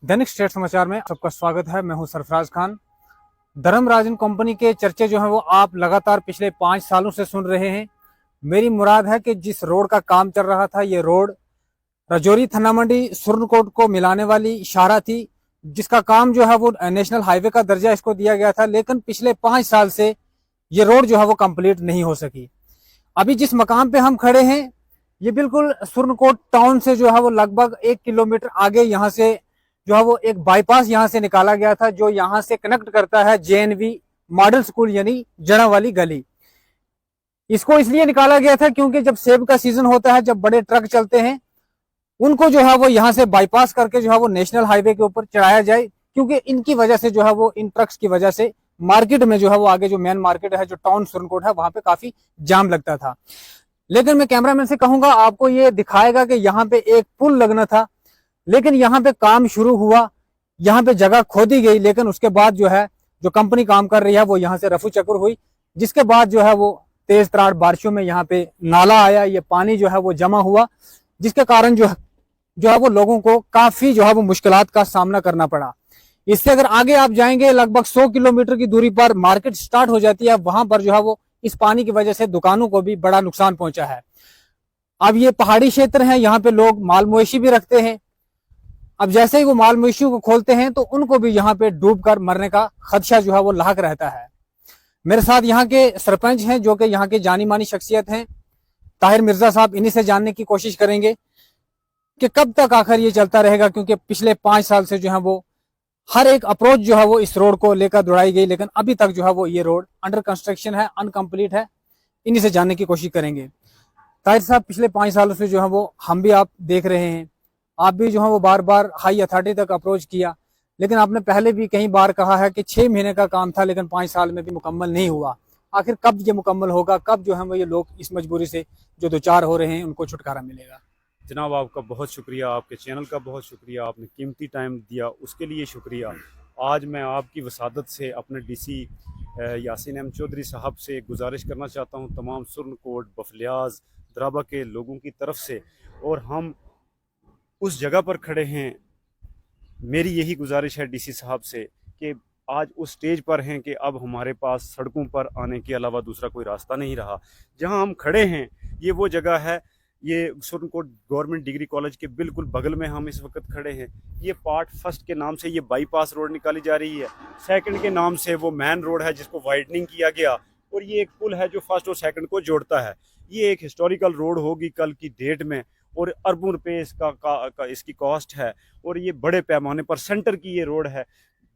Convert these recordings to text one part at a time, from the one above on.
दैनिक state समाचार में सबका स्वागत है। मैं हूं सरफराज खान। धर्मराजन कंपनी के चर्चे जो हैं वो आप लगातार पिछले 5 सालों से सुन रहे हैं। मेरी मुराद है कि जिस रोड का काम चल रहा था, ये रोड राजौरी थन्ना मंडी सुरनकोट को मिलाने वाली शाहरा थी, जिसका काम जो है वो नेशनल हाईवे का दर्जा इसको दिया गया था। लेकिन पिछले 5 साल से ये रोड जो है वो कंप्लीट नहीं हो सकी। अभी जिस मकाम पे हम खड़े हैं, ये बिल्कुल सुरनकोट टाउन से जो है वो लगभग 1 किलोमीटर आगे यहाँ से जो है वो एक बाईपास यहाँ से निकाला गया था, जो यहाँ से कनेक्ट करता है जेएनवी मॉडल स्कूल यानी जड़ा वाली गली। इसको इसलिए निकाला गया था क्योंकि जब सेब का सीजन होता है, जब बड़े ट्रक चलते हैं, उनको जो है वो यहाँ से बाईपास करके जो है वो नेशनल हाईवे के ऊपर चढ़ाया जाए, क्योंकि इनकी वजह से जो है वो इन ट्रक्स की वजह से मार्केट में जो है वो आगे जो मेन मार्केट है, जो टाउन सुरनकोट है, वहां पे काफी जाम लगता था। लेकिन मैं कैमरामैन से कहूंगा, आपको ये दिखाएगा कि यहाँ पे एक पुल लगना था, लेकिन यहाँ पे काम शुरू हुआ, यहाँ पे जगह खोदी गई, लेकिन उसके बाद जो है जो कंपनी काम कर रही है वो यहाँ से रफू चक्कर हुई, जिसके बाद जो है वो तेज तरार बारिशों में यहाँ पे नाला आया, ये पानी जो है वो जमा हुआ, जिसके कारण जो है वो लोगों को काफी जो है वो मुश्किलात का सामना करना पड़ा। इससे अगर आगे आप जाएंगे, लगभग 100 किलोमीटर की दूरी पर मार्केट स्टार्ट हो जाती है। वहां पर जो है वो इस पानी की वजह से दुकानों को भी बड़ा नुकसान पहुंचा है। अब ये पहाड़ी क्षेत्र है, यहाँ पे लोग माल मवेशी भी रखते हैं। अब जैसे ही वो माल मवेशियों को खोलते हैं तो उनको भी यहाँ पे डूब कर मरने का खदशा जो है वो लाक रहता है। मेरे साथ यहाँ के सरपंच हैं, जो कि यहाँ के जानी मानी शख्सियत हैं, ताहिर मिर्जा साहब। इन्हीं से जानने की कोशिश करेंगे कि कब तक आखिर ये चलता रहेगा, क्योंकि पिछले 5 साल से जो है वो हर एक अप्रोच जो है वो इस रोड को लेकर दौड़ाई गई, लेकिन अभी तक जो है वो ये रोड अंडर कंस्ट्रक्शन है, अनकम्प्लीट है। इन्हीं से जानने की कोशिश करेंगे। ताहिर साहब, पिछले 5 सालों से जो है वो हम भी आप देख रहे हैं, आप भी जो है वो बार बार हाई अथॉरिटी तक अप्रोच किया, लेकिन आपने पहले भी कई बार कहा है कि 6 महीने का काम था, लेकिन 5 साल में भी मुकम्मल नहीं हुआ। आखिर कब ये मुकम्मल होगा? कब जो है वो ये लोग इस मजबूरी से जो दो चार हो रहे हैं उनको छुटकारा मिलेगा? जनाब, आपका बहुत शुक्रिया, आपके चैनल का बहुत शुक्रिया, आपने कीमती टाइम दिया, उसके लिए शुक्रिया। आज मैं आपकी वसादत से अपने डीसी यासीन अहमद चौधरी साहब से गुजारिश करना चाहता हूं, तमाम सुरनकोट, बफलियाज, द्राबा के लोगों की तरफ से, और हम उस जगह पर खड़े हैं। मेरी यही गुजारिश है डीसी साहब से कि आज उस स्टेज पर हैं कि अब हमारे पास सड़कों पर आने के अलावा दूसरा कोई रास्ता नहीं रहा। जहां हम खड़े हैं, ये वो जगह है, ये सुरनकोट गवर्नमेंट डिग्री कॉलेज के बिल्कुल बगल में हम इस वक्त खड़े हैं। ये पार्ट फर्स्ट के नाम से ये बाईपास रोड निकाली जा रही है, सेकंड के नाम से वो मेन रोड है जिसको वाइडनिंग किया गया, और ये एक पुल है जो फर्स्ट और सेकंड को जोड़ता है। ये एक हिस्टोरिकल रोड होगी कल की डेट में, और अरबों रुपये इसकी कॉस्ट है, और ये बड़े पैमाने पर सेंटर की ये रोड है,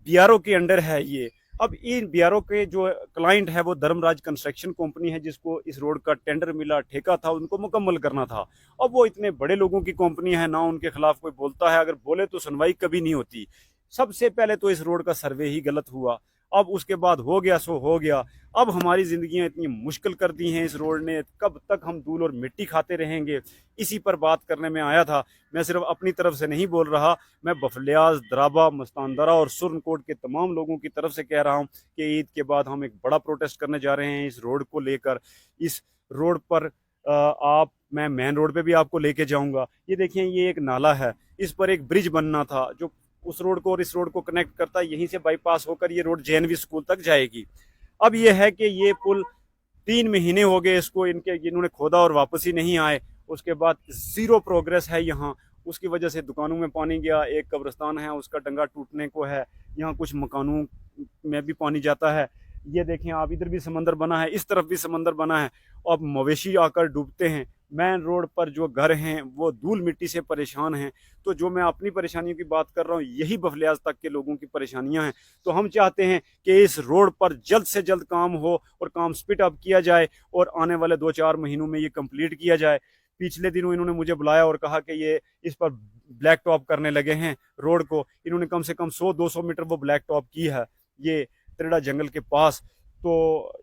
बीआरओ के अंडर है ये। अब इन बीआरओ के जो क्लाइंट है वो धर्मराज कंस्ट्रक्शन कंपनी है, जिसको इस रोड का टेंडर मिला, ठेका था, उनको मुकम्मल करना था। अब वो इतने बड़े लोगों की कंपनी है ना, उनके खिलाफ कोई बोलता है, अगर बोले तो सुनवाई कभी नहीं होती। सबसे पहले तो इस रोड का सर्वे ही गलत हुआ, अब उसके बाद हो गया सो हो गया। अब हमारी जिंदगियां इतनी मुश्किल कर दी हैं इस रोड ने, कब तक हम धूल और मिट्टी खाते रहेंगे? इसी पर बात करने में आया था। मैं सिर्फ अपनी तरफ से नहीं बोल रहा, मैं बफलियाज, द्राबा, मस्तानदरा और सुरनकोट के तमाम लोगों की तरफ से कह रहा हूं कि ईद के बाद हम एक बड़ा प्रोटेस्ट करने जा रहे हैं इस रोड को लेकर। इस रोड पर मैं मेन रोड पे भी आपको लेके जाऊंगा। ये देखिए, ये एक नाला है, इस पर एक ब्रिज बनना था जो उस रोड को और इस रोड को कनेक्ट करता है। यहीं से बाईपास होकर ये रोड जेएनवी स्कूल तक जाएगी। अब ये है कि ये पुल 3 महीने हो गए इसको, इन्होंने खोदा और वापस ही नहीं आए। उसके बाद जीरो प्रोग्रेस है यहाँ, उसकी वजह से दुकानों में पानी गया, एक कब्रिस्तान है उसका डंगा टूटने को है, यहाँ कुछ मकानों में भी पानी जाता है। ये देखें आप, इधर भी समंदर बना है, इस तरफ भी समंदर बना है, अब मवेशी आकर डूबते हैं। मेन रोड पर जो घर हैं वो धूल मिट्टी से परेशान हैं। तो जो मैं अपनी परेशानियों की बात कर रहा हूँ, यही बफलियाज तक के लोगों की परेशानियां हैं। तो हम चाहते हैं कि इस रोड पर जल्द से जल्द काम हो और काम स्पीड अप किया जाए, और आने वाले 2-4 महीनों में ये कंप्लीट किया जाए। पिछले दिनों इन्होंने मुझे बुलाया और कहा कि ये इस पर ब्लैक टॉप करने लगे हैं रोड को। इन्होंने कम से कम 100-200 मीटर वो ब्लैक टॉप की है, ये त्रिड़ा जंगल के पास। तो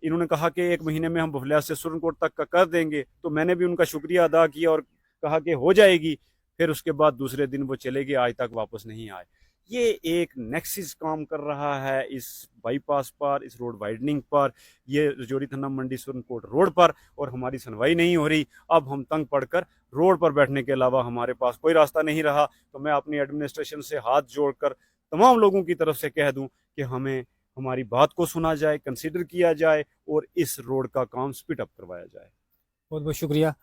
इन्होंने कहा कि 1 महीने में हम बफलियाज से सुरनकोट तक का कर देंगे। तो मैंने भी उनका शुक्रिया अदा किया और कहा कि हो जाएगी। फिर उसके बाद दूसरे दिन वो चले गए, आज तक वापस नहीं आए। ये एक नेक्सिस काम कर रहा है इस बाईपास पर, इस रोड वाइडनिंग पर, ये रजौरी थन्ना मंडी सुरनकोट रोड पर, और हमारी सुनवाई नहीं हो रही। अब हम तंग पड़कर रोड पर बैठने के अलावा हमारे पास कोई रास्ता नहीं रहा। तो मैं अपनी एडमिनिस्ट्रेशन से हाथ जोड़कर तमाम लोगों की तरफ से कह दूं कि हमें हमारी बात को सुना जाए, कंसीडर किया जाए और इस रोड का काम स्पीड अप करवाया जाए। बहुत बहुत शुक्रिया।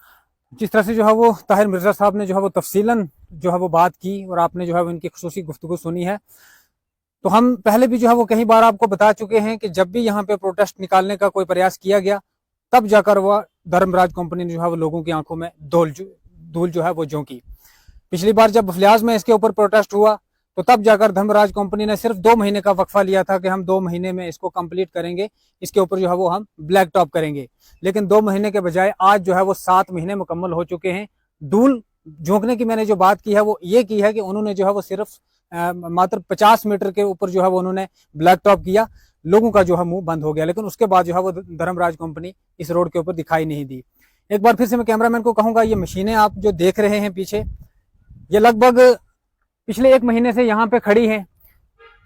जिस तरह से जो है वो ताहिर मिर्जा साहब ने जो है वो तफसीलन जो है वो बात की और आपने जो है वो इनकी खुसूसी गुफ्तगू सुनी है, तो हम पहले भी जो है वो कई बार आपको बता चुके हैं कि जब भी यहाँ पे प्रोटेस्ट निकालने का कोई प्रयास किया गया, तब जाकर वह धर्मराज कंपनी ने जो है वो लोगों की आंखों में धूल जो है वो झोंकी। पिछली बार जब फलियाज में इसके ऊपर प्रोटेस्ट हुआ, तो तब जाकर धर्मराज कंपनी ने सिर्फ 2 महीने का वक्फा लिया था कि हम 2 महीने में इसको कंप्लीट करेंगे, इसके ऊपर जो है वो हम ब्लैक टॉप करेंगे। लेकिन 2 महीने के बजाय आज जो है वो 7 महीने मुकम्मल हो चुके हैं। धूल झोंकने की मैंने जो बात की है वो ये की है कि उन्होंने जो है वो सिर्फ मात्र 50 मीटर के ऊपर जो है वो उन्होंने ब्लैक टॉप किया, लोगों का जो है मुंह बंद हो गया। लेकिन उसके बाद जो है वो धर्मराज कंपनी इस रोड के ऊपर दिखाई नहीं दी। एक बार फिर से मैं कैमरामैन को कहूंगा, ये मशीनें आप जो देख रहे हैं पीछे, ये लगभग पिछले 1 महीने से यहाँ पे खड़ी हैं।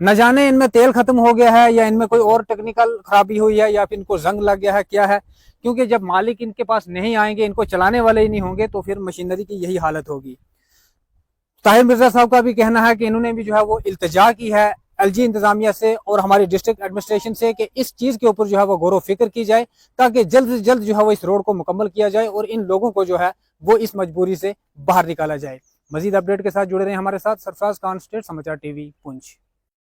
न जाने इनमें तेल खत्म हो गया है या इनमें कोई और टेक्निकल खराबी हुई है या फिर इनको जंग लग गया है, क्या है। क्योंकि जब मालिक इनके पास नहीं आएंगे, इनको चलाने वाले ही नहीं होंगे, तो फिर मशीनरी की यही हालत होगी। ताहिर मिर्जा साहब का भी कहना है कि इन्होंने भी जो है वो इल्तिजा की है एलजी इंतजामिया से और हमारी डिस्ट्रिक्ट एडमिनिस्ट्रेशन से कि इस चीज के ऊपर जो है वो गौर व फिक्र की जाए, ताकि जल्द से जल्द जो है वो इस रोड को मुकम्मल किया जाए और इन लोगों को जो है वो इस मजबूरी से बाहर निकाला जाए। मजीद अपडेट के साथ जुड़े रहें हमारे साथ। सरफराज खान, स्टेट समाचार टीवी, पुंछ।